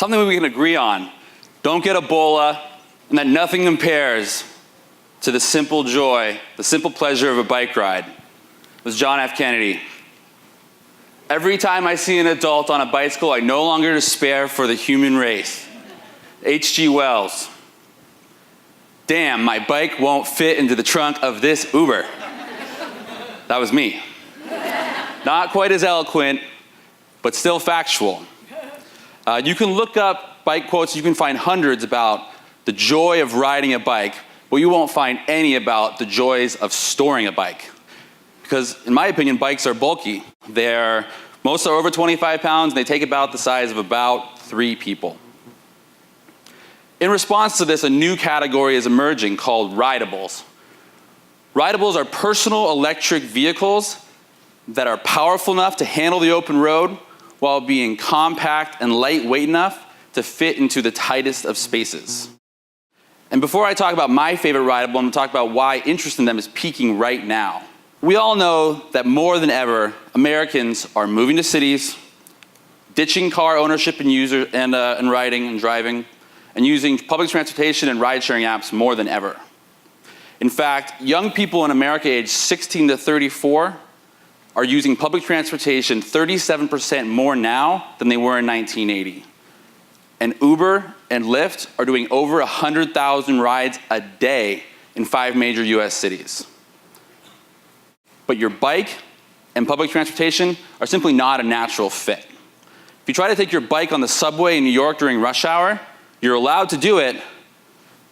something we can agree on. Don't get Ebola, and that nothing compares to the simple joy, the simple pleasure of a bike ride. It was John F. Kennedy. Every time I see an adult on a bicycle, I no longer despair for the human race. H.G. Wells. Damn, my bike won't fit into the trunk of this Uber. That was me. Not quite as eloquent, but still factual. You can look up bike quotes, you can find hundreds about the joy of riding a bike, but you won't find any about the joys of storing a bike. Because in my opinion, bikes are bulky. Most are over 25 pounds, and they take about the size of about 3 people. In response to this, a new category is emerging called rideables. Rideables are personal electric vehicles that are powerful enough to handle the open road while being compact and lightweight enough to fit into the tightest of spaces. And before I talk about my favorite rideable, I'm going to talk about why interest in them is peaking right now. We all know that more than ever, Americans are moving to cities, ditching car ownership and riding and driving, and using public transportation and ride-sharing apps more than ever. In fact, young people in America aged 16 to 34 are using public transportation 37% more now than they were in 1980. And Uber and Lyft are doing over 100,000 rides a day in 5 major US cities. But your bike and public transportation are simply not a natural fit. If you try to take your bike on the subway in New York during rush hour, you're allowed to do it,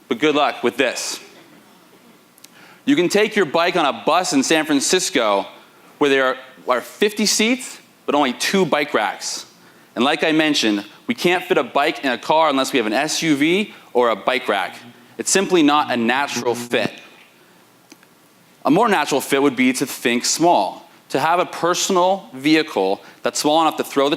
but good luck with this. You can take your bike on a bus in San Francisco where there are 50 seats, but only 2 bike racks. And like I mentioned, we can't fit a bike in a car unless we have an SUV or a bike rack. It's simply not a natural fit. A more natural fit would be to think small, to have a personal vehicle that's small enough to throw in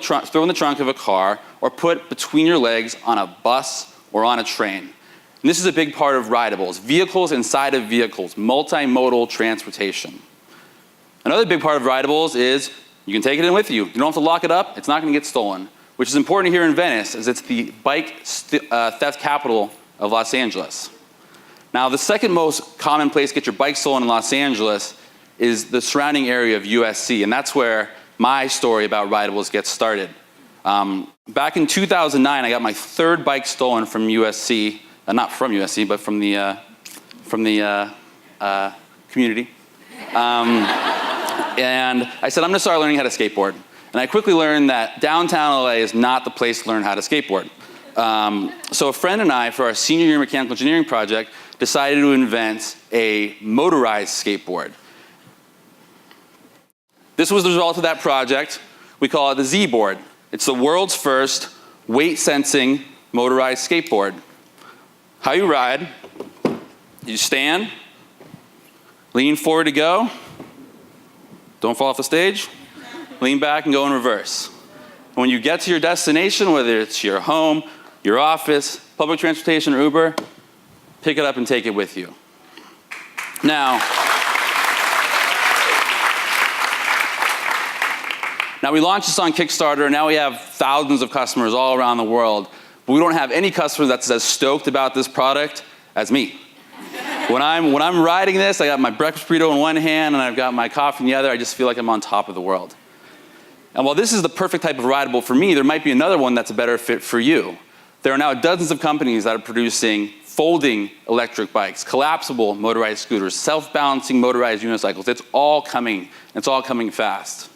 the trunk of a car or put between your legs on a bus or on a train. And this is a big part of rideables, vehicles inside of vehicles, multimodal transportation. Another big part of rideables is you can take it in with you. You don't have to lock it up. It's not going to get stolen, which is important here in Venice as it's the bike theft capital of Los Angeles. Now, the second most common place to get your bike stolen in Los Angeles is the surrounding area of USC, and that's where my story about rideables gets started. Back in 2009, I got my 3rd bike stolen from USC, not from USC, but from the community. And I said, I'm going to start learning how to skateboard. And I quickly learned that downtown LA is not the place to learn how to skateboard. So a friend and I, for our senior year mechanical engineering project, decided to invent a motorized skateboard. This was the result of that project. We call it the ZBoard. It's the world's first weight-sensing motorized skateboard. How you ride, you stand, lean forward to go, don't fall off the stage, lean back and go in reverse. And when you get to your destination, whether it's your home, your office, public transportation, or Uber, pick it up and take it with you. Now we launched this on Kickstarter, and now we have thousands of customers all around the world. But we don't have any customer that's as stoked about this product as me. When I'm riding this, I got my breakfast burrito in one hand and I've got my coffee in the other. I just feel like I'm on top of the world. And while this is the perfect type of rideable for me, there might be another one that's a better fit for you. There are now dozens of companies that are producing folding electric bikes, collapsible motorized scooters, self-balancing motorized unicycles. It's all coming. It's all coming fast.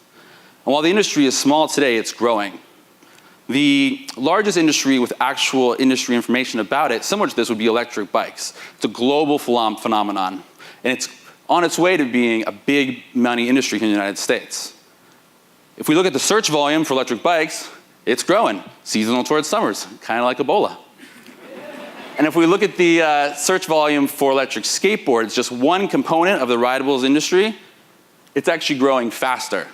And while the industry is small today, it's growing. The largest industry with actual industry information about it, similar to this, would be electric bikes. It's a global phenomenon, and it's on its way to being a big money industry here in the United States. If we look at the search volume for electric bikes, it's growing, seasonal towards summers, kind of like Ebola. And if we look at the search volume for electric skateboards, just one component of the rideables industry, it's actually growing faster.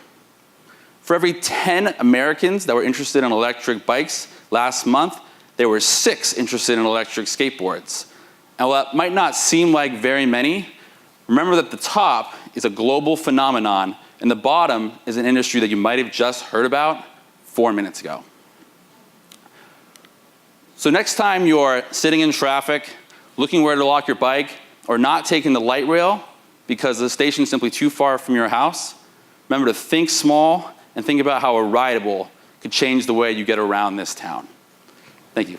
For every 10 Americans that were interested in electric bikes last month, there were 6 interested in electric skateboards. And while that might not seem like very many, remember that the top is a global phenomenon, and the bottom is an industry that you might have just heard about 4 minutes ago. So next time you're sitting in traffic, looking where to lock your bike, or not taking the light rail because the station's simply too far from your house, remember to think small and think about how a rideable could change the way you get around this town. Thank you.